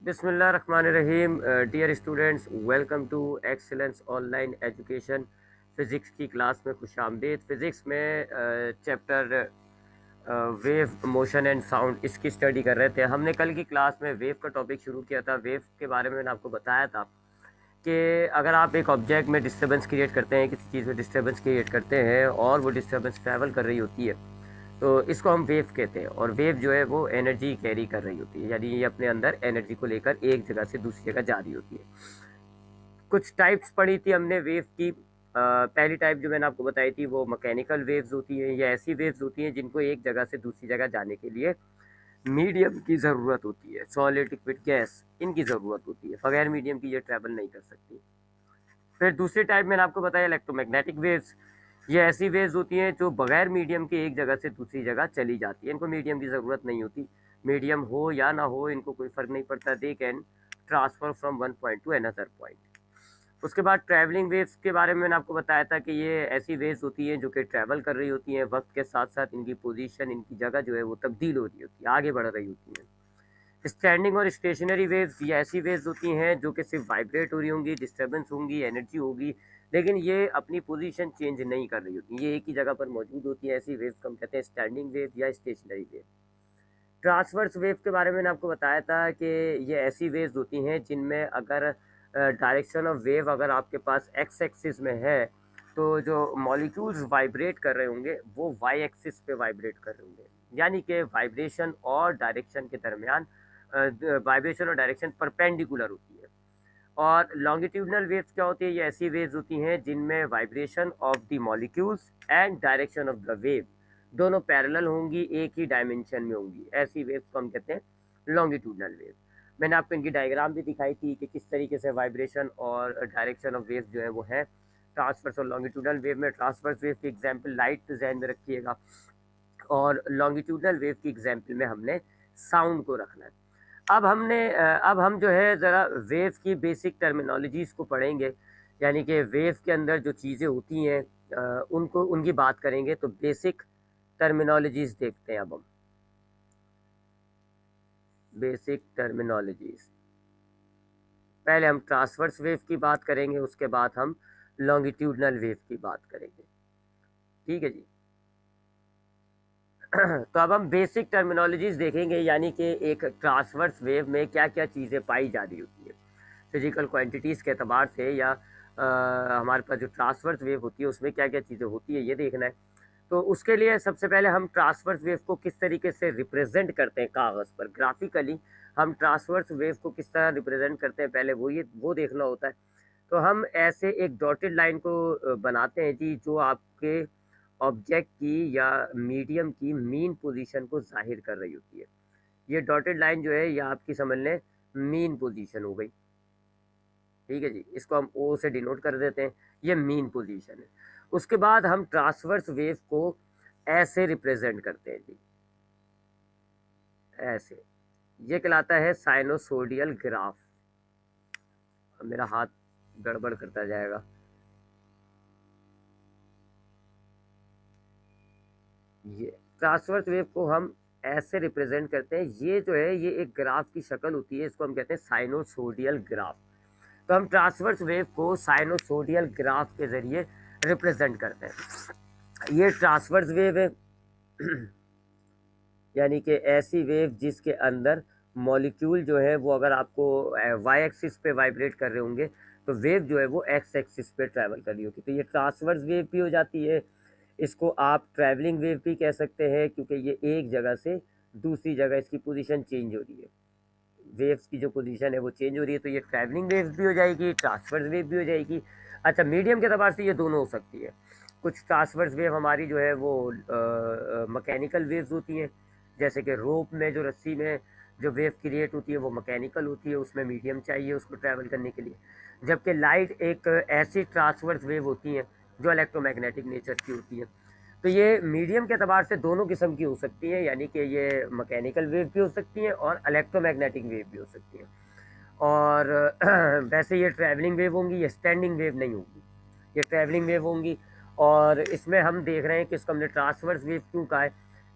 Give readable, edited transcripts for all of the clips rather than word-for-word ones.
बिस्मिल्लाहिर्रहमानिर्रहीम। Dear students, welcome to excellence online education. Physics की class में खुशामदीद। फ़िज़िक्स में chapter wave motion and sound इसकी स्टडी कर रहे थे। हमने कल की क्लास में वेव का टॉपिक शुरू किया था। वेव के बारे में मैंने आपको बताया था कि अगर आप एक ऑब्जेक्ट में डिस्टर्बेंस क्रिएट करते हैं, किसी चीज़ में डिस्टर्बेंस क्रिएट करते हैं और वो डिस्टर्बेंस ट्रैवल कर रही होती है, तो इसको हम वेव कहते हैं। और वेव जो है वो एनर्जी कैरी कर रही होती है, यानी ये अपने अंदर एनर्जी को लेकर एक जगह से दूसरी जगह जा रही होती है। कुछ टाइप्स पढ़ी थी हमने वेव की। पहली टाइप जो मैंने आपको बताई थी वो मैकेनिकल वेव्स होती हैं, या ऐसी वेव्स होती हैं जिनको एक जगह से दूसरी जगह जाने के लिए मीडियम की ज़रूरत होती है। सॉलिड, लिक्विड, गैस, इनकी ज़रूरत होती है। बगैर मीडियम की ये ट्रैवल नहीं कर सकती। फिर दूसरी टाइप मैंने आपको बताया इलेक्ट्रोमैग्नेटिक वेव्स। ये ऐसी वेव्स होती हैं जो बगैर मीडियम के एक जगह से दूसरी जगह चली जाती है। इनको मीडियम की ज़रूरत नहीं होती। मीडियम हो या ना हो, इनको कोई फ़र्क नहीं पड़ता। They can transfer from one point two another point. उसके बाद ट्रैवलिंग वेव्स के बारे में मैंने आपको बताया था कि ये ऐसी वेव्स होती हैं जो कि ट्रैवल कर रही होती हैं। वक्त के साथ साथ इनकी पोजीशन, इनकी जगह जो है वो तब्दील हो रही होती है, आगे बढ़ रही होती हैं। स्टैंडिंग और स्टेशनरी वेव्स, ये ऐसी वेव्स होती हैं जो कि सिर्फ वाइब्रेट हो रही होंगी, डिस्टर्बेंस होंगी, एनर्जी होगी, लेकिन ये अपनी पोजीशन चेंज नहीं कर रही होती, ये एक ही जगह पर मौजूद होती है। ऐसी वेव्स को हम कहते हैं स्टैंडिंग वेव या स्टेशनरी वेव। ट्रांसवर्स वेव के बारे में मैंने आपको बताया था कि ये ऐसी वेव्स होती हैं जिनमें अगर डायरेक्शन ऑफ वेव अगर आपके पास एक्स एक्सिस में है, तो जो मॉलिक्यूल्स वाइब्रेट कर रहे होंगे वो वाई एक्सिस पे वाइब्रेट कर रहे होंगे, यानी कि वाइब्रेशन और डायरेक्शन के दरमियान वाइब्रेशन और डायरेक्शन परपेंडिकुलर होती है। और लॉन्गिट्यूडनल वेव्स क्या होती है? ये ऐसी वेव्स होती हैं जिनमें vibration of the molecules and direction of the wave दोनों पैरेलल होंगी, एक ही डायमेंशन में होंगी। ऐसी वेव्स को हम कहते हैं लॉन्गिट्यूडनल वेव। मैंने आपको इनकी डायग्राम भी दिखाई थी कि किस तरीके से वाइब्रेशन और डायरेक्शन ऑफ वेव्स जो है वो है। ट्रांसवर्स और लॉन्गिट्यूडनल वेव में ट्रांसवर्स वेव की एग्जाम्पल लाइट जहन में रखिएगा, और लॉन्गिट्यूडनल वेव की एग्जाम्पल में हमने साउंड को रखना है। अब हम जो है ज़रा वेव की बेसिक टर्मिनोलॉजीज़ को पढ़ेंगे, यानी कि वेव के अंदर जो चीज़ें होती हैं उनको उनकी बात करेंगे। तो बेसिक टर्मिनोलॉजीज़ देखते हैं अब हम। बेसिक टर्मिनोलॉजीज़, पहले हम ट्रांसवर्स वेव की बात करेंगे, उसके बाद हम लॉन्गिट्यूडनल वेव की बात करेंगे। ठीक है जी। तो अब हम बेसिक टर्मिनोलॉजीज़ देखेंगे, यानी कि एक ट्रांसवर्स वेव में क्या क्या चीज़ें पाई जा रही होती है फिजिकल क्वांटिटीज़ के अतबार से, या हमारे पास जो ट्रांसवर्स वेव होती है उसमें क्या क्या चीज़ें होती है, ये देखना है। तो उसके लिए सबसे पहले हम ट्रांसवर्स वेव को किस तरीके से रिप्रेजेंट करते हैं कागज़ पर, ग्राफिकली हम ट्रांसवर्स वेव को किस तरह रिप्रेजेंट करते हैं, पहले वो देखना होता है। तो हम ऐसे एक डॉटेड लाइन को बनाते हैं जी, जो आपके ऑब्जेक्ट की या मीडियम की मीन पोजीशन को ज़ाहिर कर रही होती है। ये डॉटेड लाइन जो है ये आपकी समझ लें मीन पोजीशन हो गई। ठीक है जी, इसको हम ओ से डिनोट कर देते हैं, ये मीन पोजीशन है। उसके बाद हम ट्रांसवर्स वेव को ऐसे रिप्रेजेंट करते हैं जी, ऐसे। ये कहलाता है साइनोसोडियल ग्राफ। मेरा हाथ गड़बड़ करता जाएगा। ये ट्रांसवर्स वेव को हम ऐसे रिप्रेजेंट करते हैं। ये जो है ये एक ग्राफ की शक्ल होती है, इसको हम कहते हैं साइनोसोडियल ग्राफ। तो हम ट्रांसवर्स वेव को साइनोसोडियल ग्राफ के जरिए रिप्रेजेंट करते हैं। ये ट्रांसवर्स वेव है, यानी कि ऐसी वेव जिसके अंदर मॉलिक्यूल जो है वो अगर आपको वाई एक्सिस पे वाइब्रेट कर रहे होंगे, तो वेव जो है वो एक्स एक्सिस पे ट्रैवल कर रही होगी, तो ये ट्रांसवर्स वेव भी हो जाती है। इसको आप ट्रैवलिंग वेव भी कह सकते हैं, क्योंकि ये एक जगह से दूसरी जगह इसकी पोजीशन चेंज हो रही है। वेव्स की जो पोजीशन है वो चेंज हो रही है, तो ये ट्रैवलिंग वेव्स भी हो जाएगी, ट्रांसवर्स वेव भी हो जाएगी। अच्छा, मीडियम के अतबार से ये दोनों हो सकती है। कुछ ट्रांसवर्स वेव हमारी जो है वो मैकेनिकल वेव्स होती हैं, जैसे कि रोप में जो रस्सी में जो वेव क्रिएट होती है वो मैकेनिकल होती है, उसमें मीडियम चाहिए उसको ट्रैवल करने के लिए। जबकि लाइट एक ऐसी ट्रांसवर्स वेव होती हैं जो इलेक्ट्रोमैग्नेटिक नेचर की होती है। तो ये मीडियम के अतबार से दोनों किस्म की हो सकती हैं, यानी कि ये मैकेनिकल वेव भी हो सकती हैं और इलेक्ट्रोमैग्नेटिक वेव भी हो सकती हैं। और वैसे ये ट्रैवलिंग वेव होंगी, ये स्टैंडिंग वेव नहीं होगी, ये ट्रैवलिंग वेव होंगी। और इसमें हम देख रहे हैं कि इसको हमने ट्रांसवर्स वेव क्यों कहा है,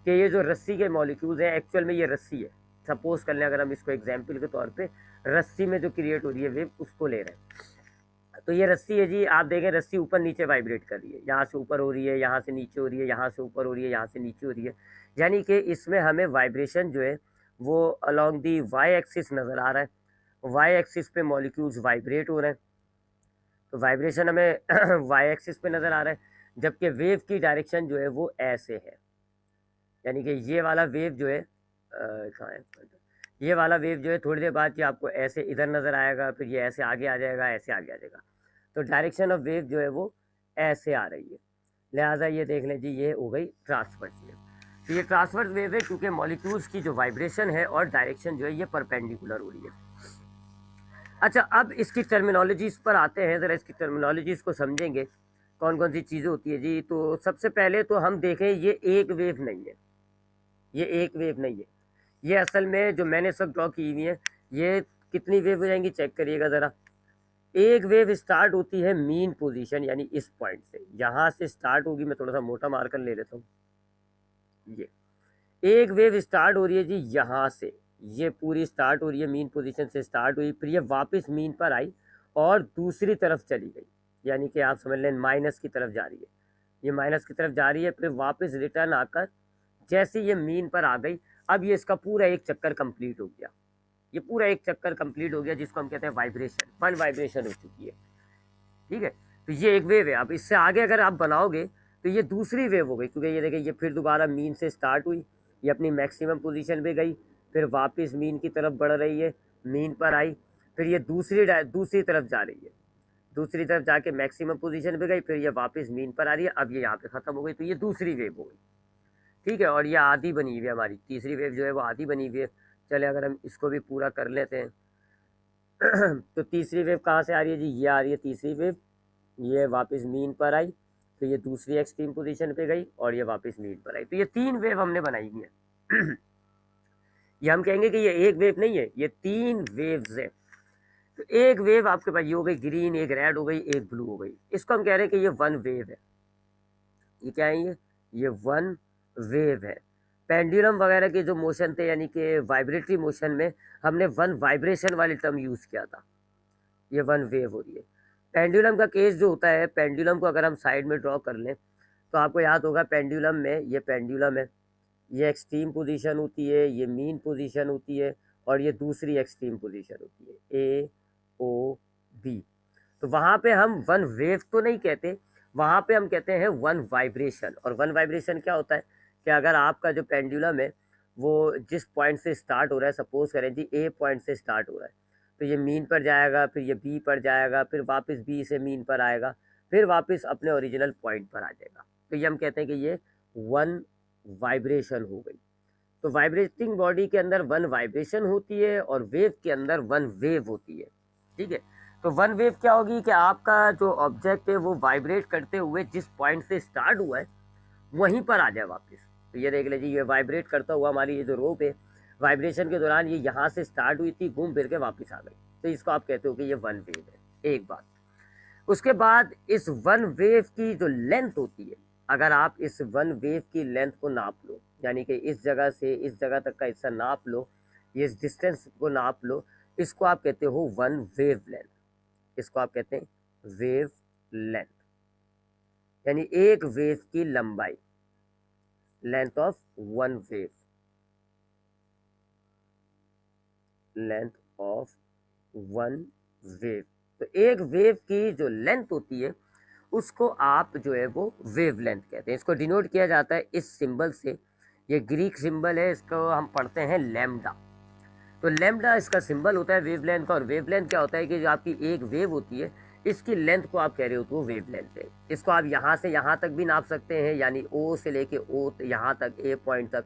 कि ये जो रस्सी के मॉलिक्यूल्स हैं, एक्चुअल में ये रस्सी है, सपोज कर लें, अगर हम इसको एग्जाम्पल के तौर पे रस्सी में जो क्रिएट हो रही है वेव उसको ले रहे हैं, तो ये रस्सी है जी, आप देखें रस्सी ऊपर नीचे वाइब्रेट कर रही है, यहाँ से ऊपर हो रही है, यहाँ से नीचे हो रही है, यहाँ से ऊपर हो रही है, यहाँ से नीचे हो रही है, यानी कि इसमें हमें वाइब्रेशन जो है वो अलोंग दी वाई एक्सिस नज़र आ रहा है। वाई एक्सिस पे मॉलिक्यूल्स वाइब्रेट हो रहे हैं, तो वाइब्रेशन हमें वाई एक्सिस पे नज़र आ रहा है, जबकि वेव की डायरेक्शन जो है वो ऐसे है, यानी कि ये वाला वेव जो है कहाँ है, ये वाला वेव जो है थोड़ी देर बाद ये आपको ऐसे इधर नज़र आएगा, फिर ये ऐसे आगे आ जाएगा, ऐसे आगे आ जाएगा, तो डायरेक्शन ऑफ वेव जो है वो ऐसे आ रही है। लिहाजा ये देख लें जी, ये हो गई ट्रांसवर्स वेव। तो ये ट्रांसवर्स वेव है क्योंकि मॉलिक्यूल्स की जो वाइब्रेशन है और डायरेक्शन जो है ये परपेंडिकुलर हो रही है। अच्छा, अब इसकी टर्मिनोलॉजीज पर आते हैं, ज़रा इसकी टर्मिनोलॉजीज को समझेंगे कौन कौन सी चीज़ें होती है जी। तो सबसे पहले तो हम देखें, ये एक वेव नहीं है, ये एक वेव नहीं है, ये असल में जो मैंने सब ड्रॉ की हुई है, ये कितनी वेव हो जाएंगी चेक करिएगा ज़रा। एक वेव स्टार्ट होती है मीन पोजीशन, यानी इस पॉइंट से, यहाँ से स्टार्ट होगी, मैं थोड़ा सा मोटा मार्कर ले लेता हूँ, ये एक वेव स्टार्ट हो रही है जी यहाँ से, ये पूरी स्टार्ट हो रही है मीन पोजीशन से स्टार्ट हुई, फिर ये वापस मीन पर आई और दूसरी तरफ चली गई, यानी कि आप समझ लें माइनस की तरफ जा रही है, ये माइनस की तरफ जा रही है, फिर वापस रिटर्न आकर जैसे ये मीन पर आ गई, अब ये इसका पूरा एक चक्कर कंप्लीट हो गया, ये पूरा एक चक्कर कंप्लीट हो गया, जिसको हम कहते हैं वाइब्रेशन, वन वाइब्रेशन हो चुकी है, ठीक है। तो ये एक वेव है। अब इससे आगे अगर आप बनाओगे तो ये दूसरी वेव हो गई, क्योंकि ये देखिए ये फिर दोबारा मीन से स्टार्ट हुई, ये अपनी मैक्सिमम पोजीशन पे गई, फिर वापस मीन की तरफ बढ़ रही है, मीन पर आई, फिर ये दूसरी तरफ जा रही है, दूसरी तरफ जाके मैक्सिमम पोजीशन पे गई, फिर ये वापस मीन पर आ रही है, अब ये यहाँ पे ख़त्म हो गई, तो ये दूसरी वेव हो गई, ठीक है। और ये आधी बनी हुई है, हमारी तीसरी वेव जो है वो आधी बनी हुई है। चले अगर हम इसको भी पूरा कर लेते हैं तो तीसरी वेव कहाँ से आ रही है जी, ये आ रही है तीसरी वेव, ये वापस मीन पर आई, तो ये दूसरी एक्सट्रीम पोजीशन पे गई और ये वापस मीन पर आई, तो ये तीन वेव हमने बनाई हुई है ये हम कहेंगे कि ये एक वेव नहीं है, ये तीन वेव्स है। तो एक वेव आपके पास ये हो गई ग्रीन, एक रेड हो गई, एक ब्लू हो गई, इसको हम कह रहे हैं कि ये वन वेव है। ये क्या है, ये वन वेव है। पेंडुलम वगैरह के जो मोशन थे, यानी कि वाइब्रेटरी मोशन में हमने वन वाइब्रेशन वाली टर्म यूज़ किया था, ये वन वेव हो रही है। पेंडुलम का केस जो होता है, पेंडुलम को अगर हम साइड में ड्रॉ कर लें तो आपको याद होगा, पेंडुलम में ये पेंडुलम है, ये एक्सट्रीम पोजीशन होती है, ये मीन पोजीशन होती है, और ये दूसरी एक्सट्रीम पोजीशन होती है, ए ओ बी। तो वहाँ पे हम वन वेव तो नहीं कहते, वहाँ पे हम कहते हैं वन वाइब्रेशन। और वन वाइब्रेशन क्या होता है कि अगर आपका जो पेंडुलम है वो जिस पॉइंट से स्टार्ट हो रहा है, सपोज करें जी ए पॉइंट से स्टार्ट हो रहा है, तो ये मीन पर जाएगा, फिर ये बी पर जाएगा, फिर वापस बी से मीन पर आएगा, फिर वापस अपने ओरिजिनल पॉइंट पर आ जाएगा, तो ये हम कहते हैं कि ये वन वाइब्रेशन हो गई। तो वाइब्रेटिंग बॉडी के अंदर वन वाइब्रेशन होती है और वेव के अंदर वन वेव होती है, ठीक है। तो वन वेव क्या होगी कि आपका जो ऑब्जेक्ट है वो वाइब्रेट करते हुए जिस पॉइंट से स्टार्ट हुआ है वहीं पर आ जाए वापस। तो ये देख लीजिए, ये वाइब्रेट करता हुआ हमारी ये जो रोप है, वाइब्रेशन के दौरान ये यहाँ से स्टार्ट हुई थी, घूम फिर के वापस आ गई, तो इसको आप कहते हो कि ये वन वेव है। एक बात, उसके बाद इस वन वेव की जो लेंथ होती है, अगर आप इस वन वेव की लेंथ को नाप लो, यानी कि इस जगह से इस जगह तक का हिस्सा नाप लो, ये इस डिस्टेंस को नाप लो, इसको आप कहते हो वन वेव लेंथ, इसको आप कहते हैं वेव लेंथ, यानी एक वेव की लंबाई, length of one wave, length of one wave. तो एक वेव की जो लेंथ होती है उसको आप जो है वो वेव लेंथ कहते हैं। इसको डिनोट किया जाता है इस सिंबल से, ये ग्रीक सिंबल है, इसको हम पढ़ते हैं लैम्डा। तो लैम्डा इसका सिंबल होता है वेव लेंथ का। और वेव लेंथ क्या होता है कि जो आपकी एक वेव होती है इसकी लेंथ को आप कह रहे हो तो वेव लेंथ है। इसको आप यहाँ से यहाँ तक भी नाप सकते हैं, यानी ओ से लेके ओ यहाँ तक, ए पॉइंट तक,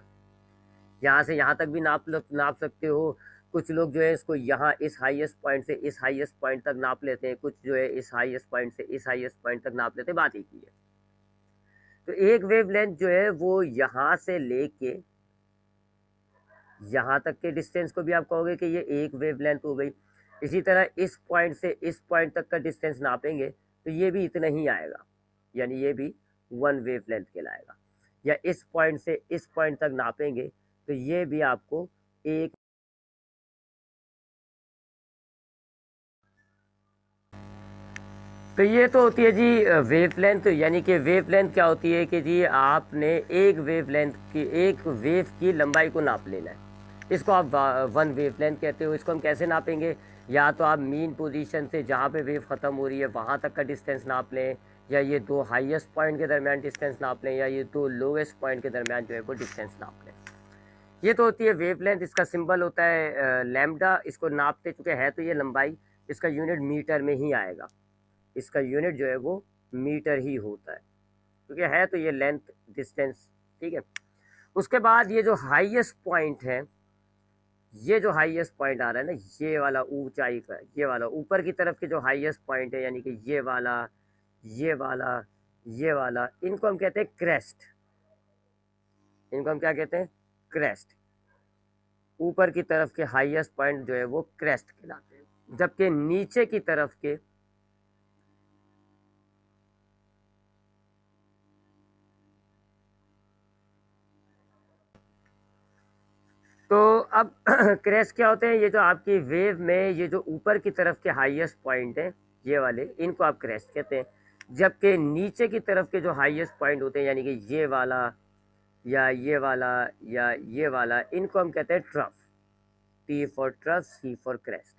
यहाँ से यहाँ तक भी नाप सकते हो। कुछ लोग जो है इसको यहाँ इस हाईएस्ट पॉइंट से इस हाईएस्ट पॉइंट तक नाप लेते हैं, कुछ जो है इस हाईएस्ट पॉइंट से इस हाईएस्ट पॉइंट तक नाप लेते हैं, बात एक ही है। तो एक वेव लेंथ जो है वो यहाँ से लेके यहाँ तक के डिस्टेंस को भी आप कहोगे कि ये एक वेव लेंथ हो गई। इसी तरह इस पॉइंट से इस पॉइंट तक का डिस्टेंस नापेंगे तो ये भी इतना ही आएगा, यानी ये भी वन वेव लेंथ कहलाएगा। या इस पॉइंट से इस पॉइंट तक नापेंगे तो ये भी आपको एक तो ये तो होती है जी वेव लेंथ। यानी कि वेव लेंथ क्या होती है कि जी आपने एक वेव लेंथ की, एक वेव की लंबाई को नाप लेना है, इसको आप वन वेव लेंथ कहते हो। इसको हम कैसे नापेंगे? या तो आप मीन पोजीशन से जहाँ पे वेव ख़त्म हो रही है वहाँ तक का डिस्टेंस नाप लें, या ये दो हाईएस्ट पॉइंट के दरमियान डिस्टेंस नाप लें, या ये दो लोएस्ट पॉइंट के दरमियान जो है वो डिस्टेंस नाप लें। ये तो होती है वेव लेंथ। इसका सिंबल होता है लैम्डा। इसको नापते चुके हैं तो ये लंबाई, इसका यूनिट मीटर में ही आएगा। इसका यूनिट जो है वो मीटर ही होता है, क्योंकि है तो ये लेंथ डिस्टेंस। ठीक है। उसके बाद ये जो हाईएस्ट पॉइंट है, ये जो हाईएस्ट पॉइंट आ रहा है ना, ये वाला ऊंचाई का, ये वाला ऊपर की तरफ के जो हाईएस्ट पॉइंट है, यानी कि ये वाला, ये वाला, ये वाला, इनको हम कहते हैं क्रेस्ट। इनको हम क्या कहते हैं? क्रेस्ट। ऊपर की तरफ के हाईएस्ट पॉइंट जो है वो क्रेस्ट कहलाते हैं, जबकि नीचे की तरफ के, तो अब क्रेस्ट क्या होते हैं? ये जो आपकी वेव में ये जो ऊपर की तरफ के हाईएस्ट पॉइंट हैं, ये वाले, इनको आप क्रेस्ट कहते हैं। जबकि नीचे की तरफ के जो हाईएस्ट पॉइंट होते हैं, यानी कि ये वाला, या ये वाला, या ये वाला, इनको हम कहते हैं trough. T for trough, C for crest.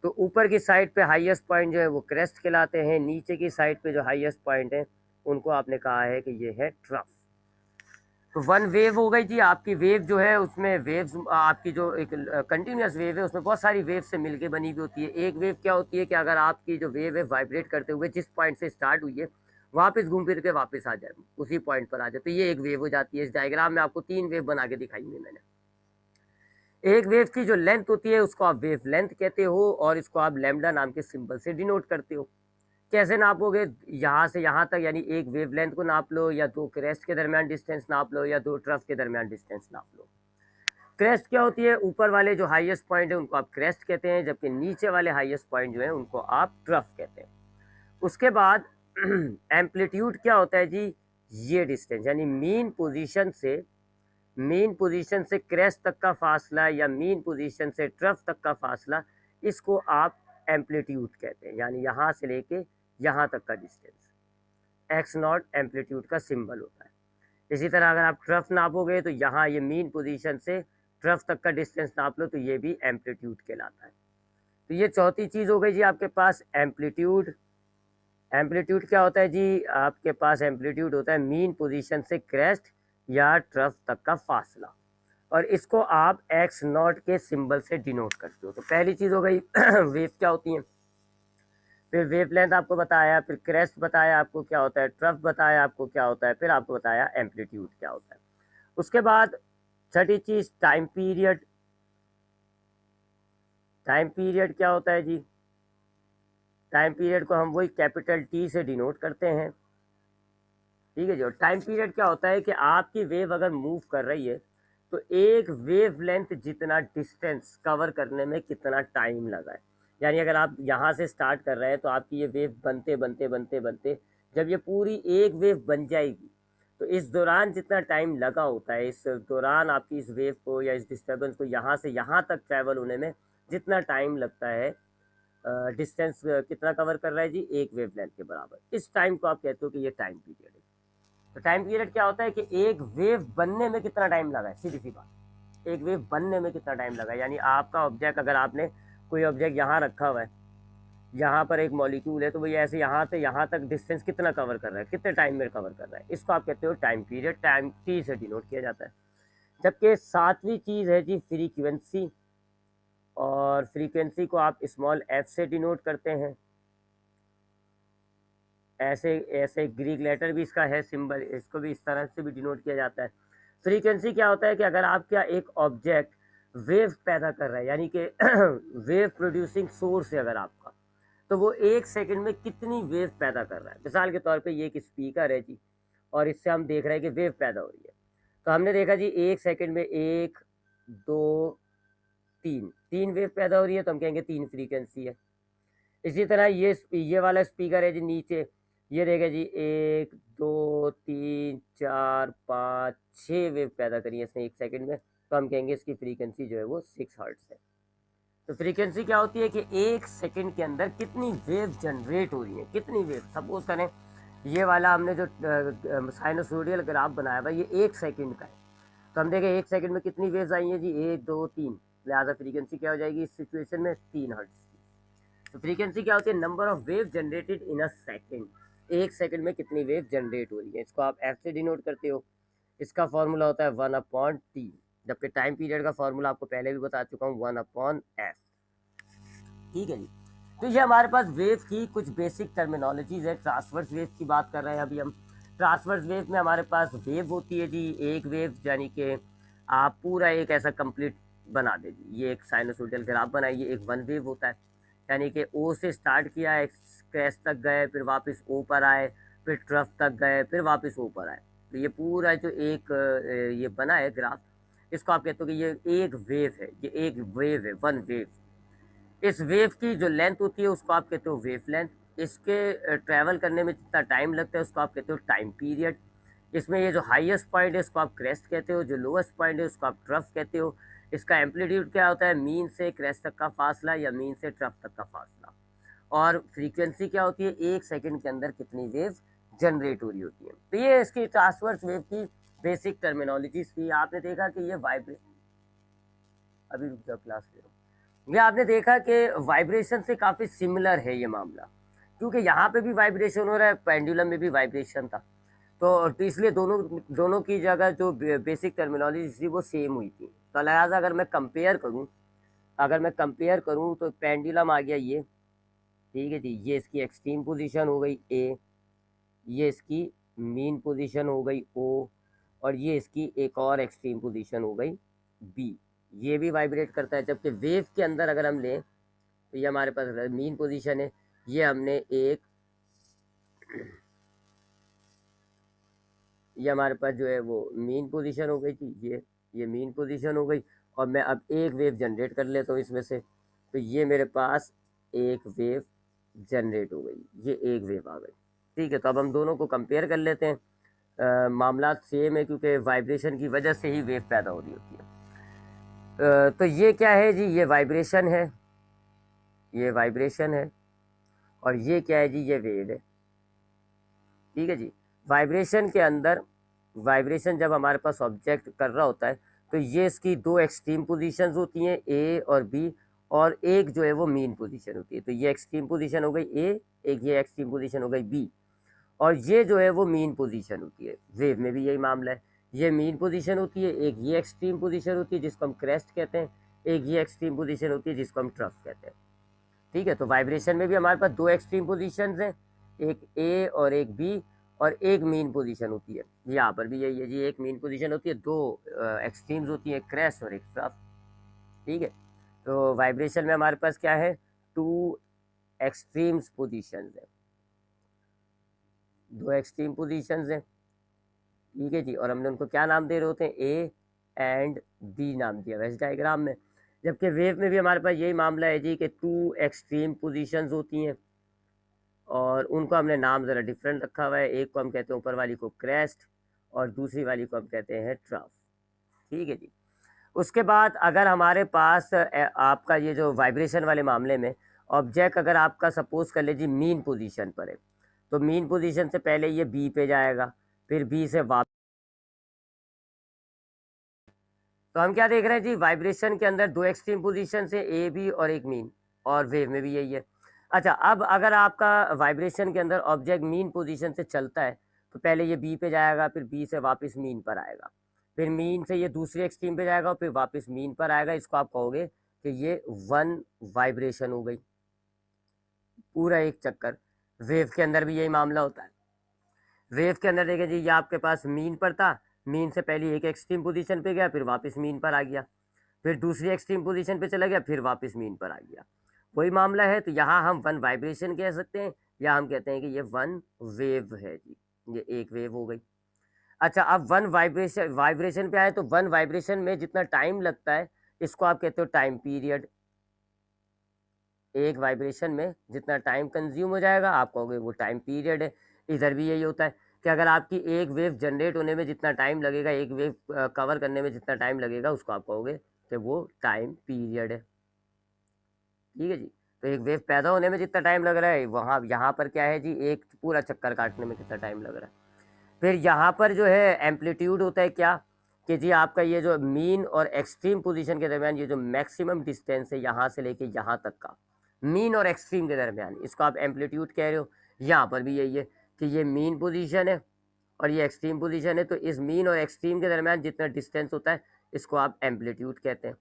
तो ऊपर की साइड पे हाईएस्ट पॉइंट जो है वो क्रेस्ट कहलाते हैं, नीचे की साइड पे जो हाईएस्ट पॉइंट है उनको आपने कहा है कि ये है ट्रफ। तो वन वेव हो गई जी आपकी। वेव जो है उसमें वेव्स, आपकी जो एक कंटिन्यूस वेव है उसमें बहुत सारी वेव से मिलके बनी हुई होती है। एक वेव क्या होती है कि अगर आपकी जो वेव है वाइब्रेट करते हुए जिस पॉइंट से स्टार्ट हुई है वापस घूम फिर के वापस आ जाए, उसी पॉइंट पर आ जाए, तो ये एक वेव हो जाती है। इस डायग्राम में आपको तीन वेव बना के दिखाई है मैंने। एक वेव की जो लेंथ होती है उसको आप वेव लेंथ कहते हो, और इसको आप लैम्डा नाम के सिंबल से डिनोट करते हो। कैसे नापोगे? यहाँ से यहाँ तक, यानी एक वेवलेंथ को नाप लो, या दो क्रेस्ट के दरमियान डिस्टेंस नाप लो, या दो ट्रफ के दरमियान डिस्टेंस नाप लो। क्रेस्ट क्या होती है? ऊपर वाले जो हाईएस्ट पॉइंट है उनको आप क्रेस्ट कहते हैं, जबकि नीचे वाले हाईएस्ट पॉइंट जो है उनको आप ट्रफ कहते हैं। उसके बाद एम्पलीट्यूड क्या होता है जी? ये डिस्टेंस, यानी मीन पोजीशन से क्रेस्ट तक का फासला, या मीन पोजीशन से ट्रफ तक का फासला, इसको आप एम्पलीट्यूड कहते हैं। यानी यहाँ से लेके यहाँ तक का डिस्टेंस एक्स नॉट एम्पलीट्यूड का सिंबल होता है। इसी तरह अगर आप ट्रफ नापोगे तो यहाँ ये मीन पोजीशन से ट्रफ तक का डिस्टेंस नाप लो तो ये भी एम्पलीट्यूड कहलाता है। तो ये चौथी चीज़ हो गई जी आपके पास एम्पलीट्यूड। एम्पलीट्यूड क्या होता है जी? आपके पास एम्पलीट्यूड होता है मीन पोजीशन से क्रेस्ट या ट्रफ तक का फासला, और इसको आप एक्स नॉट के सिंबल से डिनोट करते हो। तो पहली चीज़ हो गई वेव क्या होती है, फिर वेव लेंथ आपको बताया, फिर क्रेस्ट बताया आपको क्या होता है, ट्रफ बताया आपको क्या होता है, फिर आपको बताया एम्पलीट्यूड क्या होता है। उसके बाद छठी चीज़ टाइम पीरियड। टाइम पीरियड क्या होता है जी? टाइम पीरियड को हम वही कैपिटल टी से डिनोट करते हैं। ठीक है जी। और टाइम पीरियड क्या होता है कि आपकी वेव अगर मूव कर रही है तो एक वेव लेंथ जितना डिस्टेंस कवर करने में कितना टाइम लगा है। यानी अगर आप यहाँ से स्टार्ट कर रहे हैं तो आपकी ये वेव बनते बनते बनते बनते जब ये पूरी एक वेव बन जाएगी तो इस दौरान जितना टाइम लगा होता है, इस दौरान आपकी इस वेव को या इस डिस्टर्बेंस को यहाँ से यहाँ तक ट्रैवल होने में जितना टाइम लगता है, डिस्टेंस कितना कवर कर रहा है जी? एक वेव लेंथ के बराबर। इस टाइम को आप कहते हो कि ये टाइम पीरियड है। तो टाइम पीरियड क्या होता है कि एक वेव बनने में कितना टाइम लगा है, सीधी सी बात, एक वेव बनने में कितना टाइम लगा है। यानी आपका ऑब्जेक्ट, अगर आपने कोई ऑब्जेक्ट यहाँ रखा हुआ है, यहाँ पर एक मॉलिक्यूल है, तो वो ऐसे यहाँ से यहाँ तक डिस्टेंस कितना कवर कर रहा है, कितने टाइम में कवर कर रहा है, इसको आप कहते हो टाइम पीरियड। टाइम टी से डिनोट किया जाता है। जबकि सातवीं चीज़ है जी फ्रीक्वेंसी, और फ्रीक्वेंसी को आप स्मॉल एफ से डिनोट करते हैं। ऐसे ऐसे ग्रीक लेटर भी इसका है सिंबल, इसको भी इस तरह से भी डिनोट किया जाता है। फ्रीक्वेंसी क्या होता है कि अगर आपका एक ऑब्जेक्ट वेव पैदा कर रहा है, यानी कि वेव प्रोड्यूसिंग सोर्स है अगर आपका, तो वो एक सेकंड में कितनी वेव पैदा कर रहा है। मिसाल के तौर पे ये एक स्पीकर है जी, और इससे हम देख रहे हैं कि वेव पैदा हो रही है। तो हमने देखा जी एक सेकंड में एक, दो, तीन, तीन वेव पैदा हो रही है, तो हम कहेंगे तीन फ्रीक्वेंसी है। इसी तरह ये वाला स्पीकर है जी नीचे, ये देखिए जी एक, दो, तीन, चार, पाँच, छः वेव पैदा करी है इसने एक सेकंड में, तो हम कहेंगे इसकी फ्रीक्वेंसी जो है वो 6 हर्ट्ज है। तो फ्रीक्वेंसी क्या होती है कि एक सेकंड के अंदर कितनी वेव जनरेट हो रही है, कितनी वेव। सपोज करें ये वाला हमने जो साइनोसोडियल ग्राफ बनाया हुआ ये 1 सेकंड का है, तो हम देखें 1 सेकंड में कितनी वेव्स आई हैं जी, 1 2 3, लिहाजा फ्रीक्वेंसी क्या हो जाएगी इस सिचुएशन में 3 हर्ट्ज। तो फ्रीक्वेंसी क्या होती है, number of wave generated in a second. 1 second में कितनी वेव जनरेट हो रही है, इसको आप एफ से डिनोट करते हो। इसका फॉर्मूला होता है 1/T, जबकि टाइम पीरियड का फॉर्मूला आपको पहले भी बता चुका हूँ 1/F। ठीक है जी। तो ये हमारे पास वेव की कुछ बेसिक टर्मिनोलॉजीज है। ट्रांसवर्स वेव की बात कर रहे हैं अभी हम। ट्रांसवर्स वेव में हमारे पास वेव होती है जी, एक वेव यानी कि आप पूरा एक ऐसा कंप्लीट बना दे जी, ये एक साइनोसोडियल ग्राफ बनाइए, एक वन वेव होता है, यानी कि ओ से स्टार्ट किया, एक क्रैश तक गए, फिर वापस ओ पर आए, फिर ट्रफ तक गए, फिर वापस ओ पर आए। तो ये पूरा जो एक ये बना है ग्राफ, इसको आप कहते हो कि ये एक वेव है, ये एक वेव है, वन वेव। इस वेव की जो लेंथ होती है उसको आप कहते हो वेव लेंथ। इसके ट्रैवल करने में जितना टाइम लगता है उसको आप कहते हो टाइम पीरियड। इसमें ये जो हाईएस्ट पॉइंट है इसको आप क्रेस्ट कहते हो, जो लोएस्ट पॉइंट है उसको आप ट्रफ कहते हो। इसका एम्पलीट्यूड क्या होता है, मीन से क्रेस्ट तक का फासला या मीन से ट्रफ तक का फासला। और फ्रीक्वेंसी क्या होती है, 1 सेकंड के अंदर कितनी वेव जनरेट हो रही होती है। तो ये इसकी ट्रांसवर्स वेव की बेसिक टर्मिनोलॉजी थी। आपने देखा कि ये वाइब्रेट, अभी रुक जाओ क्लास ले रहा हूँ। ये आपने देखा कि वाइब्रेशन से काफ़ी सिमिलर है ये मामला, क्योंकि यहाँ पे भी वाइब्रेशन हो रहा है, पेंडुलम में भी वाइब्रेशन था। तो इसलिए दोनों दोनों की जगह जो बेसिक टर्मिनोलॉजी थी वो सेम हुई थी। तो लिहाजा अगर मैं कंपेयर करूँ तो पेंडुलम आ गया ये, ठीक है जी, ये इसकी एक्सट्रीम पोजीशन हो गई ए, ये इसकी मीन पोजीशन हो गई ओ, और ये इसकी एक और एक्सट्रीम पोजीशन हो गई बी। ये भी वाइब्रेट करता है, जबकि वेव के अंदर अगर हम लें तो ये हमारे पास मीन पोजीशन है, ये हमने एक, ये हमारे पास जो है वो मीन पोजीशन हो गई थी, ये मीन पोजीशन हो गई। और मैं अब एक वेव जनरेट कर लेता हूँ इसमें से, तो ये मेरे पास एक वेव जनरेट हो गई, ये एक वेव आ गई। ठीक है, तो अब हम दोनों को कंपेयर कर लेते हैं। मामला सेम है क्योंकि वाइब्रेशन की वजह से ही वेव पैदा हो रही होती है। तो ये क्या है जी, ये वाइब्रेशन है, ये वाइब्रेशन है, और ये क्या है जी, ये वेव है। ठीक है जी। वाइब्रेशन के अंदर, वाइब्रेशन जब हमारे पास ऑब्जेक्ट कर रहा होता है तो ये इसकी दो एक्सट्रीम पोजीशंस होती हैं, ए और बी, और एक जो है वो मीन पोजीशन होती है। तो ये एक्सट्रीम पोजीशन हो गई ए, एक ये एक्सट्रीम पोजीशन हो गई बी, और ये जो है वो मीन पोजीशन होती है। वेव में भी यही मामला है, ये मीन पोजीशन होती है, एक ये एक्सट्रीम पोजीशन होती है जिसको हम क्रेस्ट कहते हैं, एक ये एक्सट्रीम पोजीशन होती है जिसको हम ट्रफ कहते हैं। ठीक है, तो वाइब्रेशन में भी हमारे पास दो एक्सट्रीम पोजीशंस हैं, एक ए और एक बी, और एक मीन पोजीशन होती है। यहाँ पर भी यही है जी, एक मीन पोजीशन होती है, दो एक्सट्रीम्स होती है, क्रेस्ट और एक ट्रफ। ठीक है, तो वाइब्रेशन में हमारे पास क्या है, टू एक्सट्रीम्स पोजीशंस है, दो एक्सट्रीम पोजीशंस हैं। ठीक है जी, और हमने उनको क्या नाम दे रहे होते हैं, ए एंड बी नाम दिया वैसे डायग्राम में। जबकि वेव में भी हमारे पास यही मामला है जी कि टू एक्सट्रीम पोजीशंस होती हैं, और उनको हमने नाम ज़रा डिफरेंट रखा हुआ है। एक को हम कहते हैं ऊपर वाली को क्रेस्ट, और दूसरी वाली को हम कहते हैं ट्रफ। ठीक है जी। उसके बाद अगर हमारे पास आपका ये जो वाइब्रेशन वाले मामले में ऑब्जेक्ट अगर आपका सपोज कर लीजिए मीन पोजीशन पर है, तो मीन पोजीशन से पहले ये बी पे जाएगा, फिर बी से वापस। तो हम क्या देख रहे हैं जी, वाइब्रेशन के अंदर दो एक्सट्रीम पोजीशन है, ए बी और एक मीन, और वेव में भी यही है। अच्छा, अब अगर आपका वाइब्रेशन के अंदर ऑब्जेक्ट मीन पोजीशन से चलता है तो पहले ये बी पे जाएगा, फिर बी से वापस मीन पर आएगा, फिर मीन से ये दूसरी एक्सट्रीम पे जाएगा और फिर वापस मीन पर आएगा। इसको आप कहोगे कि ये वन वाइब्रेशन हो गई, पूरा एक चक्कर। वेव के अंदर भी यही मामला होता है। वेव के अंदर देखें जी, ये आपके पास मीन पर था, मीन से पहले एक एक्सट्रीम पोजीशन पे गया, फिर वापस मीन पर आ गया, फिर दूसरी एक्सट्रीम पोजीशन पे चला गया, फिर वापस मीन पर आ गया, वही मामला है। तो यहाँ हम वन वाइब्रेशन कह सकते हैं, या हम कहते हैं कि ये वन वेव है जी, ये एक वेव हो गई। अच्छा, अब वन वाइब्रेशन, वाइब्रेशन पे आए तो वन वाइब्रेशन में जितना टाइम लगता है इसको आप कहते हो टाइम पीरियड। एक वाइब्रेशन में जितना टाइम कंज्यूम हो जाएगा आप कहोगे वो टाइम पीरियड है। इधर भी यही होता है कि अगर आपकी एक वेव जनरेट होने में जितना टाइम लगेगा, एक वेव कवर करने में जितना टाइम लगेगा, उसको आप कहोगे कि वो टाइम पीरियड है। ठीक है जी। तो एक वेव पैदा होने में जितना टाइम लग रहा है, वहाँ यहाँ पर क्या है जी, एक पूरा चक्कर काटने में कितना टाइम लग रहा है। फिर यहाँ पर जो है एम्पलीट्यूड होता है क्या, कि जी आपका ये जो मीन और एक्सट्रीम पोजीशन के दरमियान ये जो मैक्सिमम डिस्टेंस है यहाँ से लेके यहाँ तक का, मीन और एक्सट्रीम के दरमियान, इसको आप एम्पलीट्यूड कह रहे हो। यहाँ पर भी यही है कि ये मीन पोजीशन है और ये एक्सट्रीम पोजीशन है, तो इस मीन और एक्सट्रीम के दरमियान जितना डिस्टेंस होता है इसको आप एम्पलीट्यूड कहते हैं।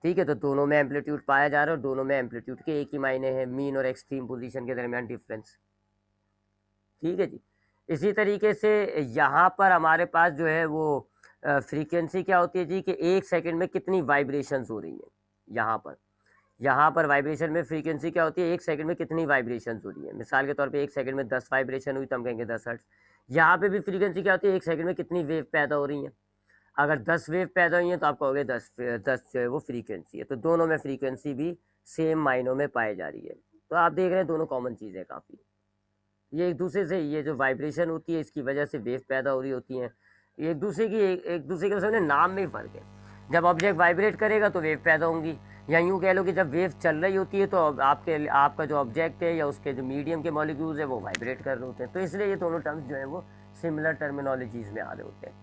ठीक है, तो दोनों में एम्पलीट्यूड पाया जा रहा है और दोनों में एम्पलीट्यूड के एक ही मायने हैं, मीन और एक्सट्रीम पोजीशन के दरमियान डिफरेंस। ठीक है जी। इसी तरीके से यहाँ पर हमारे पास जो है वो फ्रीक्वेंसी क्या होती है जी, कि एक सेकंड में कितनी वाइब्रेशंस हो रही हैं। यहाँ पर वाइब्रेशन में फ्रीक्वेंसी क्या होती है, एक सेकंड में कितनी वाइब्रेशंस हो रही है। मिसाल के तौर पे एक सेकंड में 10 वाइब्रेशन हुई तो हम कहेंगे 10 हर्ट्ज। यहाँ पे भी फ्रीक्वेंसी क्या होती है, एक सेकंड में कितनी वेव पैदा हो रही है। अगर 10 वेव पैदा हुई हैं तो आप कहोगे 10 जो है वो फ्रीक्वेंसी है। तो दोनों में फ्रीक्वेंसी भी सेम मायनों में पाई जा रही है। तो आप देख रहे हैं दोनों कॉमन चीज़ है काफ़ी। ये एक दूसरे से, ये जो वाइब्रेशन होती है इसकी वजह से वेव पैदा हो रही होती हैं। एक दूसरे की एक दूसरे के सामने नाम में ही फ़र्क है। जब ऑब्जेक्ट वाइब्रेट करेगा तो वेव पैदा होंगी, या यूँ कह लो कि जब वेव चल रही होती है तो आपका जो ऑब्जेक्ट है या उसके जो मीडियम के मॉलिक्यूल्स है वो वाइब्रेट कर रहे होते हैं। तो इसलिए ये दोनों टर्म्स जो है वो सिमिलर टर्मिनोलॉजीज़ में आ रहे होते हैं।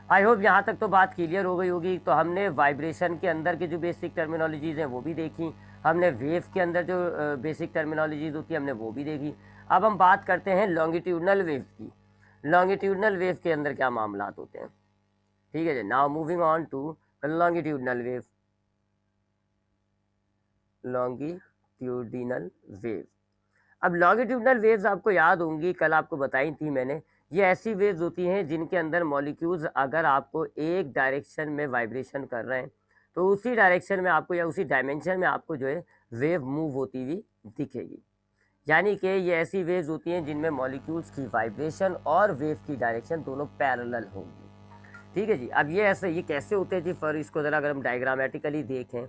आई होप यहाँ तक तो बात क्लियर हो गई होगी। तो हमने वाइब्रेशन के अंदर की जो बेसिक टर्मिनोलॉजीज़ हैं वो भी देखी, हमने वेव के अंदर जो बेसिक टर्मिनोलॉजीज़ होती है हमने वो भी देखी। अब हम बात करते हैं लॉन्गिट्यूडनल वेव की। लॉन्गिट्यूडनल वेव के अंदर क्या मामला होते हैं। ठीक है जी, now moving on to longitudinal wave. Longitudinal wave, अब लॉन्गिट्यूडनल वेव्स आपको याद होंगी, कल आपको बताई थी मैंने। ये ऐसी वेव्स होती हैं जिनके अंदर मॉलिक्यूल्स अगर आपको एक डायरेक्शन में वाइब्रेशन कर रहे हैं तो उसी डायरेक्शन में आपको या उसी डायमेंशन में आपको जो है वेव मूव होती हुई दिखेगी। यानी कि ये ऐसी वेव्स होती हैं जिनमें मॉलिक्यूल्स की वाइब्रेशन और वेव की डायरेक्शन दोनों पैरेलल होंगी। ठीक है जी। अब ये कैसे होते हैं जी, फॉर इसको ज़रा अगर हम डायग्रामेटिकली देखें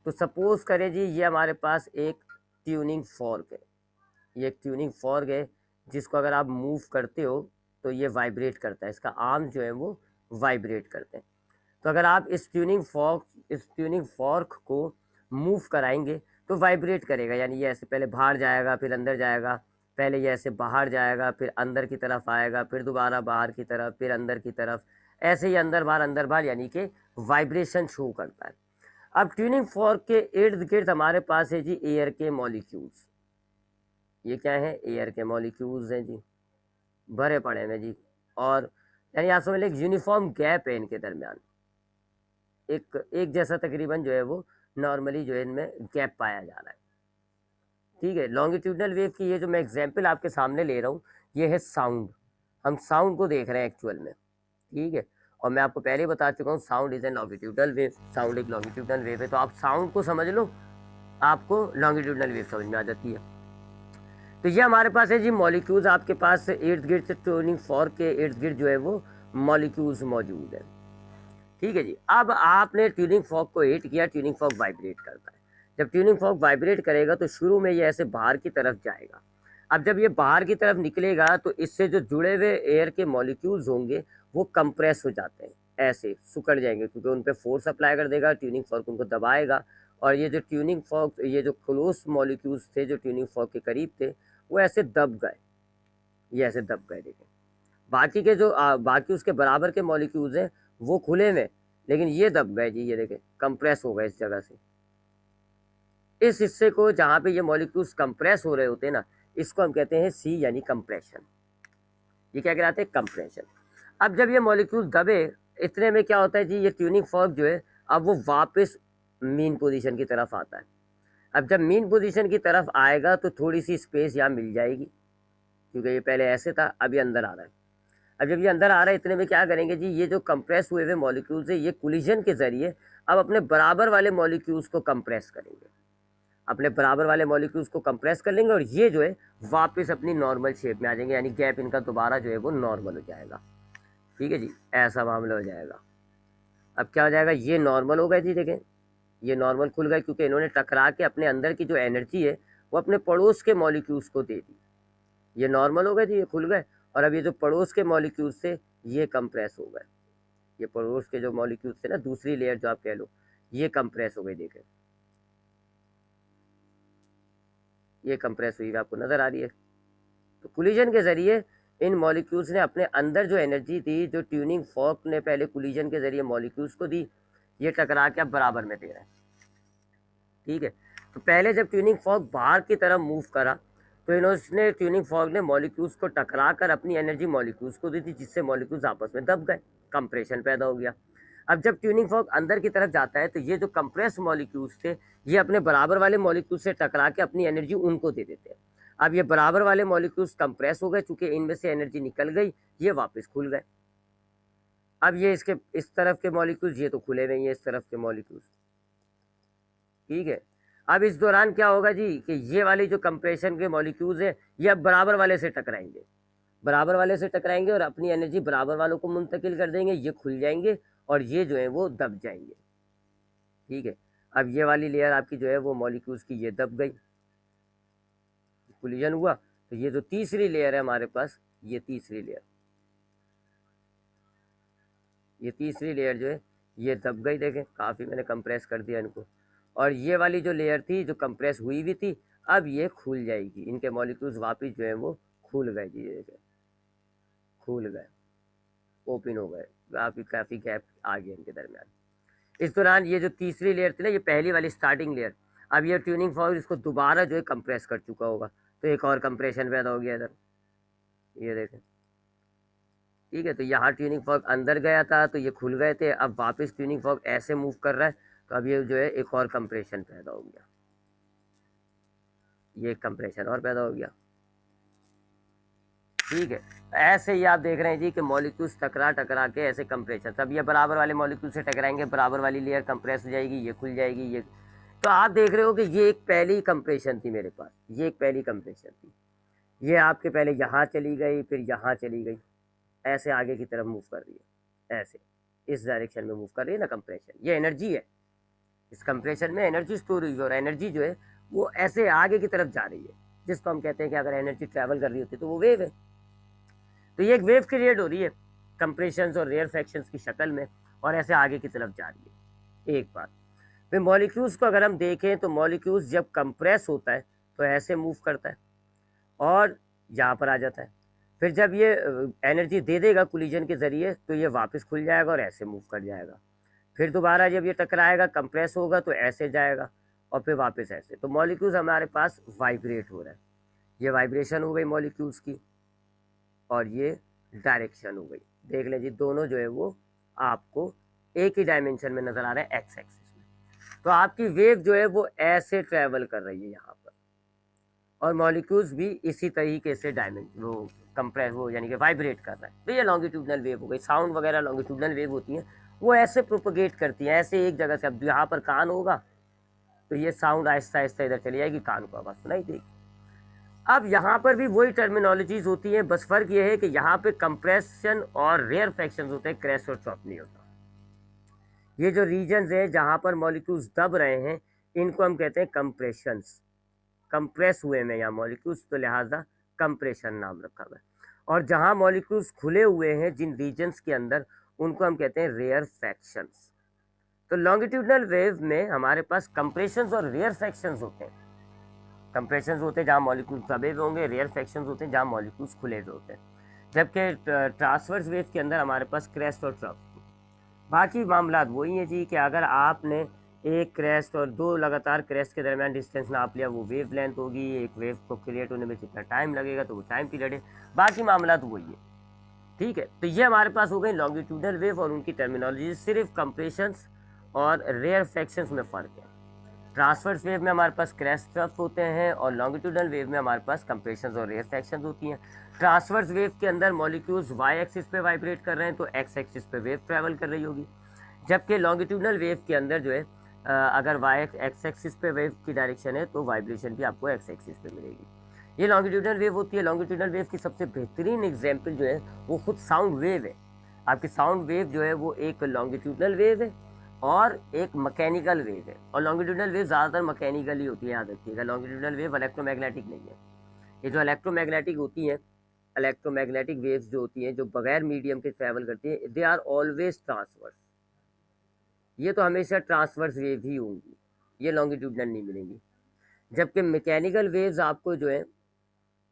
तो सपोज करें जी ये हमारे पास एक ट्यूनिंग फॉर्क है। ये एक ट्यूनिंग फॉर्क है जिसको अगर आप मूव करते हो तो ये वाइब्रेट करता है, इसका आर्म जो है वो वाइब्रेट करते हैं। तो अगर आप इस ट्यूनिंग फॉर्क को मूव कराएंगे तो वाइब्रेट करेगा, यानी ये ऐसे पहले बाहर जाएगा फिर अंदर जाएगा, पहले ये ऐसे बाहर जाएगा फिर अंदर की तरफ आएगा, फिर दोबारा बाहर की तरफ, फिर अंदर की तरफ, ऐसे ही अंदर बाहर यानी कि वाइब्रेशन शो करता है। अब ट्यूनिंग फॉर्क के इर्द गिर्द हमारे पास है जी एयर के मॉलिक्यूल्स। ये क्या है, एयर के मॉलिक्यूल्स हैं जी, भरे पड़े हैं जी। और यानी आप समझ लें यूनिफॉर्म गैप है इनके दरमियान, एक जैसा तकरीबन जो है वो नॉर्मली जो है इनमें गैप पाया जा रहा है। ठीक है, लॉन्गिट्यूडनल वेव की ये जो मैं एग्जांपल आपके सामने ले रहा हूँ ये है साउंड। हम साउंड को देख रहे हैं एक्चुअल में। ठीक है, और मैं आपको पहले ही बता चुका हूँ sound is an longitudinal wave, sound एक लॉन्गिट्यूडनल वेव है। तो आप साउंड को समझ लो, आपको लॉन्गिट्यूडनल वेव समझ में आ जाती है। तो ये हमारे पास है जी मॉलिक्यूल्स, आपके पास इर्द गिर्द से ट्यूनिंग फॉर्क के इर्द गिर्द जो है वो मॉलिक्यूल्स मौजूद है। ठीक है जी। अब आपने ट्यूनिंग फॉर्क को हिट किया, ट्यूनिंग फॉर्क वाइब्रेट करता है। जब ट्यूनिंग फॉर्क वाइब्रेट करेगा तो शुरू में ये ऐसे बाहर की तरफ जाएगा। अब जब ये बाहर की तरफ निकलेगा तो इससे जो जुड़े हुए एयर के मॉलिक्यूल्स होंगे वो कंप्रेस हो जाते हैं, ऐसे सुकड़ जाएंगे, क्योंकि उन पर फोर्स अप्लाई कर देगा, ट्यूनिंग फॉर्क उनको दबाएगा। और ये जो ट्यूनिंग फॉर्क, ये जो क्लोज मॉलिक्यूल्स थे जो ट्यूनिंग फॉर्क के करीब थे वो ऐसे दब गए, ये ऐसे दब गए। देखें बाकी के जो बाकी उसके बराबर के मॉलिक्यूल्स हैं वो खुले में, लेकिन ये दब गए जी, ये देखें कंप्रेस हो गए इस जगह से। इस हिस्से को जहाँ पे ये मॉलिक्यूल्स कंप्रेस हो रहे होते हैं ना, इसको हम कहते हैं सी यानी कंप्रेशन। ये क्या कहलाते हैं, कंप्रेशन। अब जब ये मॉलिक्यूल दबे, इतने में क्या होता है जी, ये ट्यूनिंग फॉर्क जो है अब वो वापस मीन पोजीशन की तरफ आता है। अब जब मीन पोजीशन की तरफ आएगा तो थोड़ी सी स्पेस यहाँ मिल जाएगी, क्योंकि ये पहले ऐसे था, अभी अंदर आ रहा है। अब जब ये अंदर आ रहा है इतने में क्या करेंगे जी, ये जो कंप्रेस हुए हुए मॉलिक्यूल्स है ये कोलिजन के जरिए अब अपने बराबर वाले मॉलिक्यूल्स को कंप्रेस करेंगे, अपने बराबर वाले मॉलिक्यूल्स को कंप्रेस कर लेंगे और ये जो है वापस अपनी नॉर्मल शेप में आ जाएंगे, यानी गैप इनका दोबारा जो है वो नॉर्मल हो जाएगा। ठीक है जी, ऐसा मामला हो जाएगा। अब क्या हो जाएगा, ये नॉर्मल हो गए जी, देखें ये नॉर्मल खुल गए, क्योंकि इन्होंने टकरा के अपने अंदर की जो एनर्जी है वो अपने पड़ोस के मॉलिक्यूल्स को दे दी। ये नॉर्मल हो गए जी, ये खुल गए। और अब ये जो पड़ोस के मॉलिक्यूल्स थे ये कंप्रेस हो गए, ये पड़ोस के जो मॉलिक्यूल्स थे ना, दूसरी लेयर जो आप कह लो, ये कंप्रेस हो गई। देखें ये कंप्रेस हुई हुई आपको नज़र आ रही है। तो कोलिजन के ज़रिए इन मॉलिक्यूल्स ने अपने अंदर जो एनर्जी थी, जो ट्यूनिंग फॉर्क ने पहले कोलिजन के ज़रिए मॉलिक्यूल्स को दी, ये टकरा के अब बराबर में दे रहा है। ठीक है, तो पहले जब ट्यूनिंग फॉर्क बाहर की तरफ मूव करा तो इन्होंने ट्यूनिंग फॉर्क ने मॉलिक्यूल्स को टकरा कर अपनी एनर्जी मॉलिक्यूल्स को दी थी, जिससे मॉलिक्यूल्स आपस में दब गए, कंप्रेशन पैदा हो गया। अब जब ट्यूनिंग फॉर्क अंदर की तरफ जाता है तो ये जो कंप्रेस मॉलिक्यूल्स थे, ये अपने बराबर वाले मॉलिक्यूल्स से टकरा के अपनी एनर्जी उनको दे देते हैं। अब ये बराबर वाले मॉलिक्यूल्स कंप्रेस हो गए, चूंकि इनमें से एनर्जी निकल गई, ये वापस खुल गए। अब ये इसके इस तरफ के मॉलिक्यूल्स, ये तो खुले नहीं है इस तरफ के मॉलिक्यूल्स। ठीक है, अब इस दौरान क्या होगा जी कि ये वाली जो कंप्रेशन के मॉलिक्यूल्स है, ये अब बराबर वाले से टकराएंगे, बराबर वाले से टकराएंगे और अपनी एनर्जी बराबर वालों को मुंतकिल कर देंगे, ये खुल जाएंगे और ये जो है वो दब जाएंगे। ठीक है, अब ये वाली लेयर आपकी जो है वो मॉलिक्यूल्स की ये दब गई, कोलिजन हुआ, तो ये जो तीसरी लेयर है हमारे पास, ये तीसरी लेयर, ये तीसरी लेयर जो है ये दब गई। देखें काफ़ी मैंने कंप्रेस कर दिया इनको, और ये वाली जो लेयर थी जो कंप्रेस हुई भी थी, अब ये खुल जाएगी, इनके मॉलिक्यूल्स वापस जो है वो खुल गए जी, देखें खुल गए, ओपन हो गए, काफ़ी गैप आ गया इनके दरमियान। इस दौरान ये जो तीसरी लेयर थी ना, ये पहली वाली स्टार्टिंग लेयर, अब ये ट्यूनिंग फॉर्क इसको दोबारा जो है कंप्रेस कर चुका होगा, तो एक और कंप्रेशन पैदा हो गया इधर, ये देखें। ठीक है, तो यहाँ ट्यूनिंग फॉर्क अंदर गया था तो ये खुल गए थे, अब वापस ट्यूनिंग फॉर्क ऐसे मूव कर रहा है, तो अब ये जो है एक और कंप्रेशन पैदा हो गया, ये कंप्रेशन और पैदा हो गया। ठीक है, ऐसे ही आप देख रहे हैं जी कि मॉलिक्यूल्स टकरा टकरा के ऐसे कंप्रेशन, तब ये बराबर वाले मॉलिक्यूल से टकराएंगे, बराबर वाली लेयर कंप्रेस हो जाएगी, ये खुल जाएगी, ये। तो आप देख रहे हो कि ये एक पहली कंप्रेशन थी मेरे पास, ये एक पहली कंप्रेशन थी, ये आपके पहले यहाँ चली गई, फिर यहाँ चली गई, ऐसे आगे की तरफ मूव कर रही है, ऐसे इस डायरेक्शन में मूव कर रही है ना कंप्रेशन, ये एनर्जी है, इस कंप्रेशन में एनर्जी स्टोर हुई और एनर्जी जो है वो ऐसे आगे की तरफ जा रही है, जिसको हम कहते हैं कि अगर एनर्जी ट्रैवल कर रही होती है तो वो वेव है। तो ये एक वेव क्रिएट हो रही है कंप्रेशंस और रेयर फ्रैक्शंस की शक्ल में, और ऐसे आगे की तरफ जा रही है। एक बात, फिर मॉलिक्यूल्स को अगर हम देखें तो मॉलिक्यूल्स जब कंप्रेस होता है तो ऐसे मूव करता है और यहाँ पर आ जाता है, फिर जब ये एनर्जी दे देगा कोलिजन के ज़रिए तो ये वापस खुल जाएगा और ऐसे मूव कर जाएगा, फिर दोबारा जब ये टकराएगा कंप्रेस होगा तो ऐसे जाएगा और फिर वापस ऐसे। तो मॉलिक्यूल्स हमारे पास वाइब्रेट हो रहा है, ये वाइब्रेशन हो गई मॉलिक्यूल्स की, और ये डायरेक्शन हो गई। देख लें जी, दोनों जो है वो आपको एक ही डायमेंशन में नज़र आ रहा है, एक्स एक्सिस में। तो आपकी वेव जो है वो ऐसे ट्रैवल कर रही है यहाँ पर, और मॉलिक्यूल्स भी इसी तरीके से वो कंप्रेस वो यानी कि वाइब्रेट कर रहा है। तो ये लॉन्गिट्यूडनल वेव हो गई। साउंड वगैरह लॉन्गिट्यूडनल वेव होती हैं, वो ऐसे प्रोपोगेट करती हैं, ऐसे एक जगह से। अब यहाँ पर कान होगा तो ये साउंड आहिस्ता आहिस्ता इधर चली जाएगी, कान को आवाज़ सुनाई देगी। अब यहाँ पर भी वही टर्मिनोलॉजीज होती हैं, बस फर्क ये है कि यहाँ पे कंप्रेशन और रेयर फ्रैक्शंस होते हैं, क्रैश और चॉप नहीं होता। ये जो रीजन्स हैं जहाँ पर मॉलिक्यूल्स दब रहे हैं, इनको हम कहते हैं कंप्रेशंस, कंप्रेस हुए में यहाँ मॉलिक्यूल्स, तो लिहाजा कंप्रेशन नाम रखा हुआ है। और जहाँ मॉलिक्यूल्स खुले हुए हैं जिन रीजन्स के अंदर, उनको हम कहते हैं रेयर फ्रैक्शंस। तो लॉन्गिट्यूडनल वेव में हमारे पास कंप्रेशंस और रेयर फ्रैक्शंस होते हैं। कंप्रेशंस होते हैं जहाँ मॉलिक्यूल्स दबे हुए होंगे, रेयर फ्रैक्शंस होते हैं जहाँ मॉलिक्यूल्स खुले हुए होते हैं। जबकि ट्रांसवर्स वेव के अंदर हमारे पास क्रेस्ट और ट्रफ। बाकी मामला वही है जी कि अगर आपने एक क्रेस्ट और दो लगातार क्रेस्ट के दरमियान डिस्टेंस नाप लिया, वो वेव लेंथ होगी। एक वेव को क्रिएट होने में जितना टाइम लगेगा तो वो टाइम पीरियड है। बाकी मामला तो वही है। ठीक है, तो ये हमारे पास हो गई लॉन्गिट्यूडनल वेव और उनकी टर्मिनोलॉजी। सिर्फ कंप्रेशंस और रेयर फ्रैक्शंस में फ़र्क है। ट्रांसवर्स वेव में हमारे पास क्रेस्ट ट्रफ होते हैं और लॉन्गिट्यूडनल वेव में हमारे पास कंप्रेशंस और रेयर फ्रैक्शंस होती हैं। ट्रांसवर्स वेव के अंदर मॉलिक्यूल्स वाई एक्सिस पे वाइब्रेट कर रहे हैं तो एक्स एक्सिस पे वेव ट्रैवल कर रही होगी, जबकि लॉन्गिट्यूडनल वेव के अंदर जो है अगर वाई एक्स एक्सिस पे वेव की डायरेक्शन है तो वाइब्रेशन भी आपको एक्स एक्सिस पे मिलेगी। ये लॉन्गिट्यूडनल वेव होती है। लॉन्गिट्यूडनल वेव की सबसे बेहतरीन एग्जाम्पल जो है वो खुद साउंड वेव है। आपकी साउंड वेव जो है वो एक लॉन्गिट्यूडनल वेव है और एक मैकेनिकल वेव है। और लॉन्गिट्यूडनल वेव ज़्यादातर मैकेनिकल ही होती है, याद रखिएगा। लॉन्गिट्यूडनल वेव इलेक्ट्रोमैग्नेटिक नहीं है। ये जो इलेक्ट्रोमैग्नेटिक होती हैं, इलेक्ट्रोमैग्नेटिक वेव्स जो होती हैं, जो बगैर मीडियम के ट्रैवल करती हैं, दे आर ऑलवेज ट्रांसवर्स। ये तो हमेशा ट्रांसवर्स वेव ही होंगी, ये लॉन्गिट्यूडनल नहीं मिलेंगी। जबकि मैकेनिकल वेव्स आपको जो है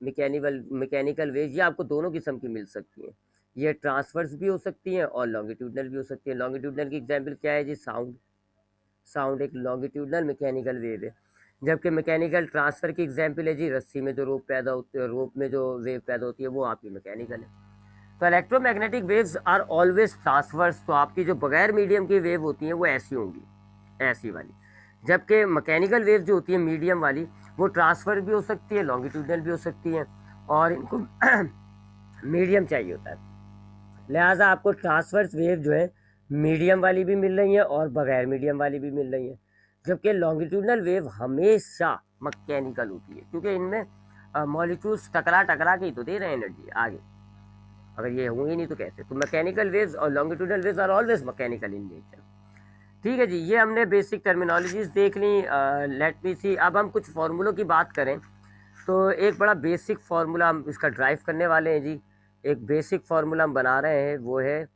मैकेनिकल वेव्स ये आपको दोनों किस्म की मिल सकती हैं। ये ट्रांसवर्स भी हो सकती हैं और लॉन्गिट्यूडनल भी हो सकती है। लॉन्गिट्यूडनल की एग्जांपल क्या है जी? साउंड। साउंड एक लॉन्गिट्यूडनल मैकेनिकल वेव है। जबकि मैकेनिकल ट्रांसफर की एग्जांपल है जी, रस्सी में जो रोप पैदा होती है, रोप में जो वेव पैदा होती है वो आपकी मैकेनिकल है। तो electromagnetic waves are always transverse, तो आपकी जो बगैर मीडियम की वेव होती हैं वो ऐसी होंगी, ऐसी वाली। जबकि मैकेनिकल वेव जो होती है मीडियम वाली, वो ट्रांसफर भी हो सकती है, लॉन्गिट्यूडनल भी हो सकती हैं, और इनको मीडियम चाहिए होता है। लिहाजा आपको ट्रांसवर्स वेव जो है मीडियम वाली भी मिल रही है और बगैर मीडियम वाली भी मिल रही है। जबकि लॉन्गिट्यूडनल वेव हमेशा मैकेनिकल होती है, क्योंकि इनमें मॉलिक्यूल्स टकरा टकरा के ही तो दे रहे हैं एनर्जी आगे। अगर ये होंगी नहीं तो कैसे? तो मैकेनिकल वेव्स और longitudinal waves are always mechanical in nature. ठीक है जी, ये हमने बेसिक टर्मिनोलॉजीज देख ली। लेट मी सी, अब हम कुछ फार्मूलों की बात करें तो एक बड़ा बेसिक फार्मूला हम इसका ड्राइव करने वाले हैं जी। एक बेसिक फार्मूला हम बना रहे हैं, वो है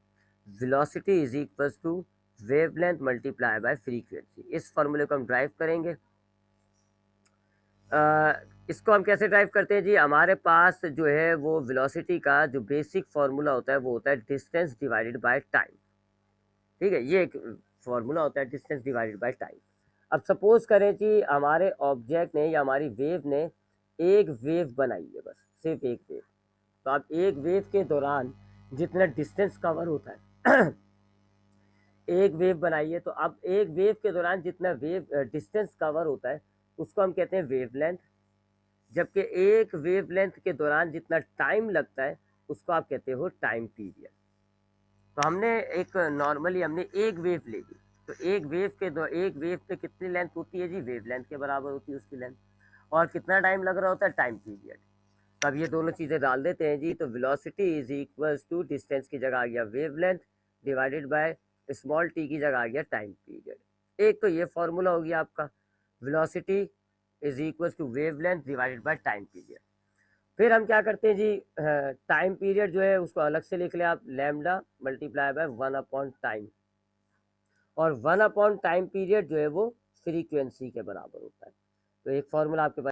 velocity is equals to wavelength multiply by frequency. इस फार्मूले को हम ड्राइव करेंगे। इसको हम कैसे ड्राइव करते हैं जी? हमारे पास जो है वो वेलोसिटी का जो बेसिक फार्मूला होता है वो होता है डिस्टेंस डिवाइडेड बाय टाइम। ठीक है, ये एक फार्मूला होता है, डिस्टेंस डिवाइडेड बाय टाइम। अब सपोज करें कि हमारे ऑब्जेक्ट ने या हमारी वेव ने एक वेव बनाई है, बस सिर्फ एक वेव। तो आप एक वेव के दौरान जितना डिस्टेंस कवर होता है एक वेव बनाइए, तो अब एक वेव के दौरान जितना वेव डिस्टेंस कवर होता है उसको हम कहते हैं वेवलेंथ। जबकि एक वेवलेंथ के दौरान जितना टाइम लगता है उसको आप कहते हो टाइम पीरियड। तो हमने एक नॉर्मली हमने एक वेव ले ली, तो एक वेव पे कितनी लेंथ होती है जी? वेवलेंथ के बराबर होती है उसकी लेंथ। और कितना टाइम लग रहा होता है? Time period. तो अब ये दोनों चीज़ें डाल देते हैं जी, तो velocity is equals to distance की जगह आ गया wavelength divided by small T की जगह आ गया टाइम पीरियड। एक तो ये फॉर्मूला हो गया आपका, velocity is equals to wavelength divided by time period. फिर हम क्या करते हैं जी? टाइम पीरियड जो है उसको अलग से लिख लें आप, lambda multiply by 1 upon time. और 1 अपॉन टाइम पीरियड जो है वो फ्रीक्वेंसी के बराबर होता है। तो एक फॉर्मूला आपके पास